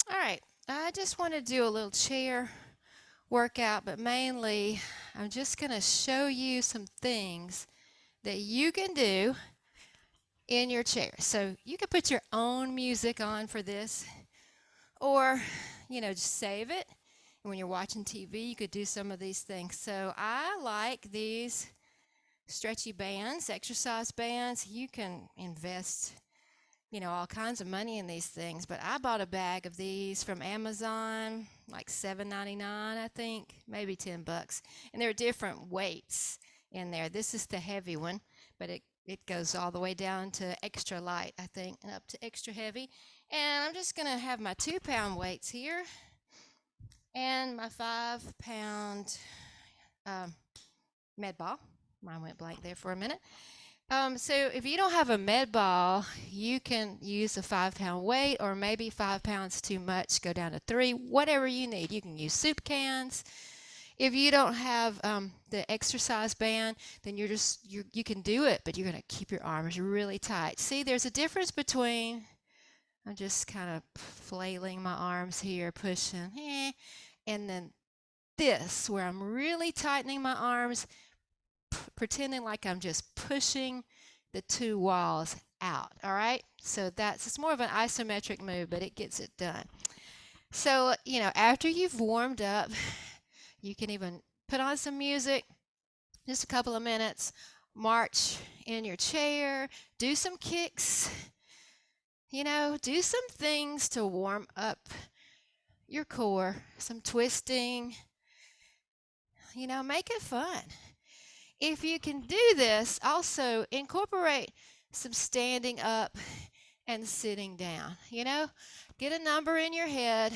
All right, I just want to do a little chair workout, but mainly I'm just going to show you some things that you can do in your chair. So you can put your own music on for this, or, just save it. And when you're watching TV, you could do some of these things. So I like these stretchy bands, exercise bands. You can invest all kinds of money in these things. But I bought a bag of these from Amazon, like $7.99, I think, maybe $10. And there are different weights in there. This is the heavy one, but it goes all the way down to extra light, I think, and up to extra heavy. And I'm just going to have my 2-pound weights here and my 5-pound um, med ball. Mine went blank there for a minute. So if you don't have a med ball, you can use a 5-pound weight, or maybe 5 pounds too much, go down to 3, whatever you need. You can use soup cans. If you don't have the exercise band, then you can do it, but you're going to keep your arms really tight. See, there's a difference between, I'm just kind of flailing my arms here, pushing, and then this, where I'm really tightening my arms, pretending like I'm just pushing the two walls out. All right, so it's more of an isometric move, but it gets it done. So after you've warmed up, you can even put on some music, just a couple of minutes, march in your chair, do some kicks, do some things to warm up your core, some twisting, make it fun. If you can do this, also incorporate some standing up and sitting down. Get a number in your head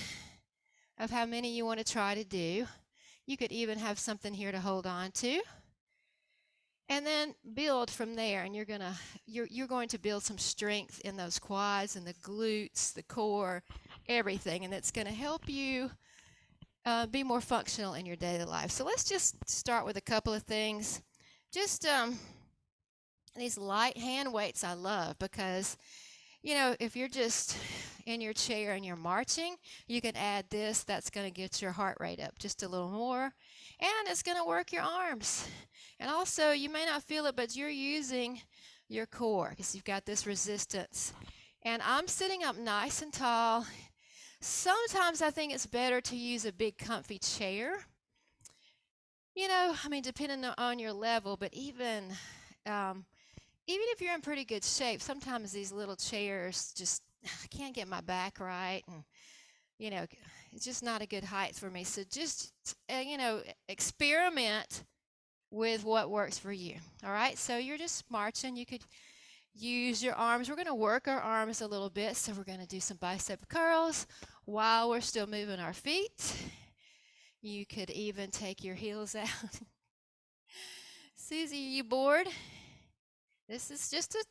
of how many you want to try to do. You could even have something here to hold on to. And then build from there, and you're going to build some strength in those quads and the glutes, the core, everything, and it's going to help you be more functional in your daily life. So let's just start with a couple of things. Just these light hand weights I love, because if you're just in your chair and you're marching, you can add this. That's going to get your heart rate up just a little more, and it's going to work your arms. And also, you may not feel it, but you're using your core because you've got this resistance. And I'm sitting up nice and tall. Sometimes I think it's better to use a big comfy chair. Depending on your level, but even if you're in pretty good shape, sometimes these little chairs just, I can't get my back right, and you know it's just not a good height for me. So just experiment with what works for you. All right, so you're just marching. You could use your arms. We're going to work our arms a little bit, so we're going to do some bicep curls while we're still moving our feet. You could even take your heels out. Susie, are you bored? This is just a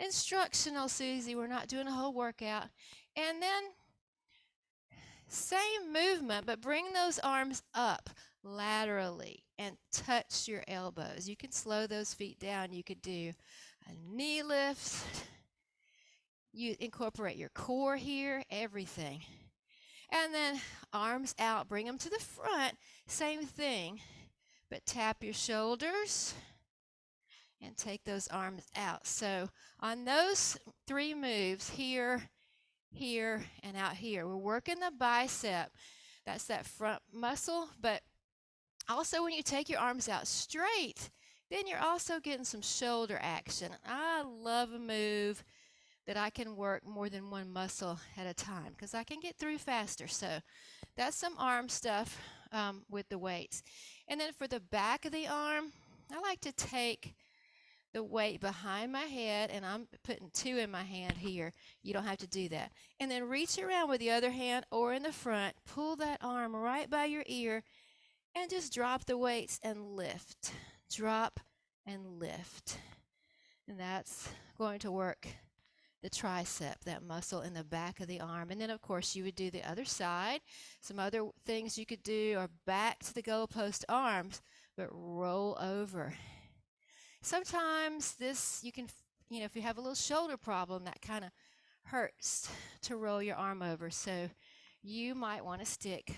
instructional, Susie. We're not doing a whole workout. And then same movement, but bring those arms up laterally and touch your elbows. You can slow those feet down. You could do a knee lift. You incorporate your core here, everything. And then arms out, bring them to the front. Same thing, but tap your shoulders and take those arms out. So on those 3 moves, here, here, and out here, we're working the bicep. That's that front muscle. But also when you take your arms out straight, then you're also getting some shoulder action. I love a move that I can work more than one muscle at a time because I can get through faster. So that's some arm stuff with the weights. And then for the back of the arm, I like to take the weight behind my head, and I'm putting 2 in my hand here. You don't have to do that. And then reach around with the other hand or in the front, pull that arm right by your ear, and just drop the weights and lift. Drop and lift. And that's going to work the tricep, that muscle in the back of the arm. And then, of course, you would do the other side. Some other things you could do are back to the goalpost arms, but roll over. Sometimes this, you can, if you have a little shoulder problem, that kind of hurts to roll your arm over. So you might want to stick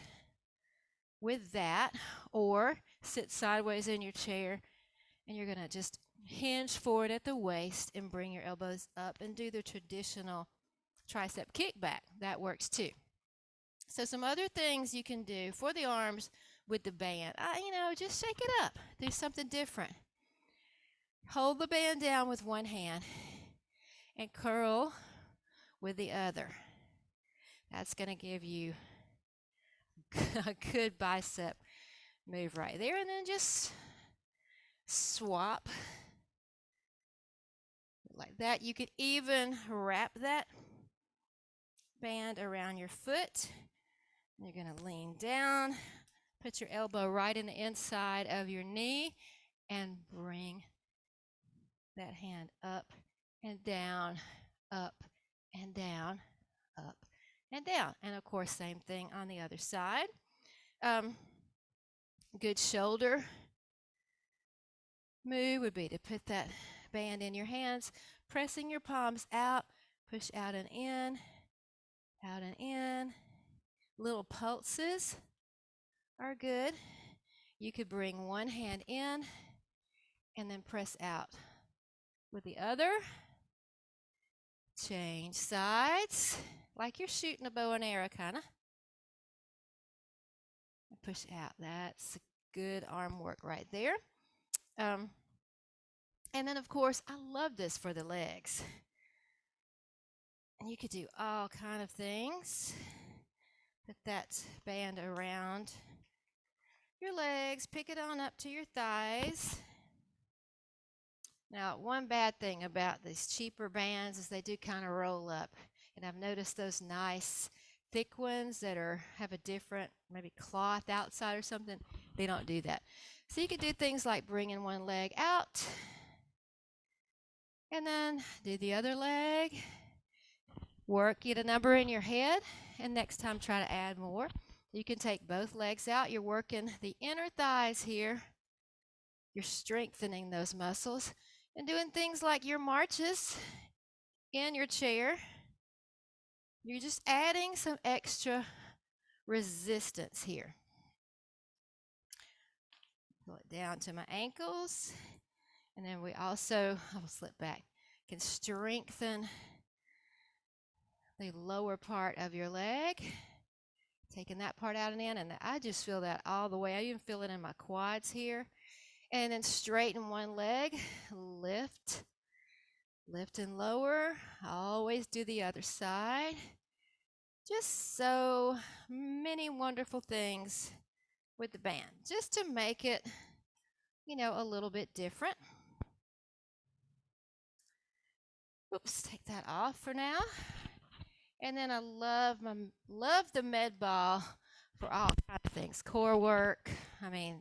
with that or sit sideways in your chair, and you're going to just hinge forward at the waist and bring your elbows up and do the traditional tricep kickback. That works too. So some other things you can do for the arms with the band. Just shake it up. Do something different. Hold the band down with one hand and curl with the other. That's going to give you a good bicep move right there. And then just swap like that. You could even wrap that band around your foot. You're going to lean down, put your elbow right in the inside of your knee, and bring that hand up and down, up and down, up and down. And of course, same thing on the other side. Good shoulder move would be to put that band in your hands, pressing your palms out, push out and in, out and in. Little pulses are good. You could bring one hand in and then press out with the other. Change sides like you're shooting a bow and arrow, kind of. Push out. That's good arm work right there. And then, of course, I love this for the legs. And you could do all kind of things. Put that band around your legs. Pick it on up to your thighs. Now, one bad thing about these cheaper bands is they do kind of roll up. And I've noticed those nice thick ones that have a different maybe cloth outside or something, they don't do that. So you could do things like bringing one leg out and then do the other leg. Work, get a number in your head, and next time try to add more. You can take both legs out. You're working the inner thighs here. You're strengthening those muscles and doing things like your marches in your chair. You're just adding some extra resistance here. Pull it down to my ankles. And then we also, I'll slip back, can strengthen the lower part of your leg. Taking that part out and in, and I just feel that all the way. I even feel it in my quads here. And then straighten one leg, lift, lift and lower. Always do the other side. Just so many wonderful things with the band, just to make it, a little bit different. Oops, take that off for now. And then I love the med ball for all kinds of things. Core work.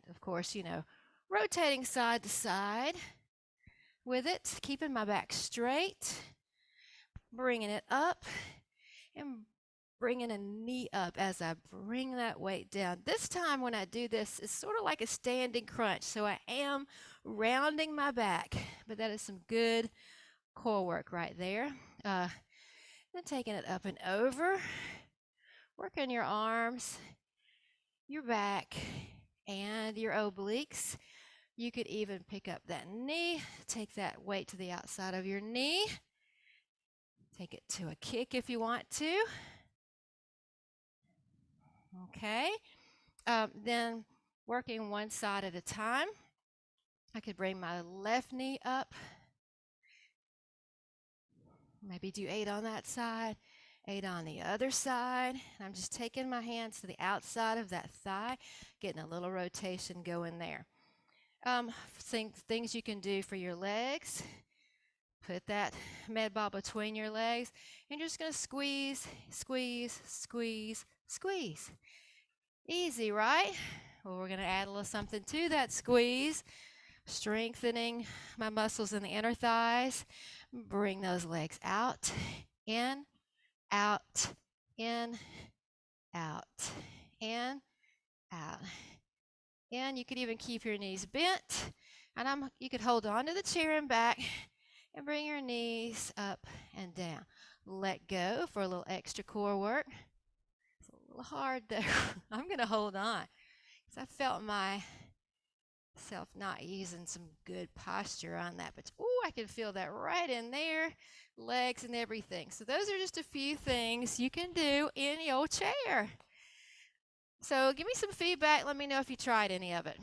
Of course, rotating side to side with it, keeping my back straight, bringing it up, and bringing a knee up as I bring that weight down. This time when I do this, it's sort of like a standing crunch. So I am rounding my back, but that is some good core work right there. Then taking it up and over, working your arms, your back, and your obliques. You could even pick up that knee, take that weight to the outside of your knee, take it to a kick if you want to. Okay, then working one side at a time. I could bring my left knee up, maybe do 8 on that side, 8 on the other side. I'm just taking my hands to the outside of that thigh, getting a little rotation going there. Things you can do for your legs. Put that med ball between your legs, and you're just going to squeeze, squeeze, squeeze, squeeze. Easy, right? Well, we're going to add a little something to that squeeze, strengthening my muscles in the inner thighs. Bring those legs out, in, out, in, out, in, out. And you could even keep your knees bent, and you could hold on to the chair and back and bring your knees up and down. let go for a little extra core work. It's a little hard though. I'm going to hold on because I felt myself not using some good posture on that. But ooh, I can feel that right in there, legs and everything. So those are just a few things you can do in your chair. So give me some feedback. Let me know if you tried any of it.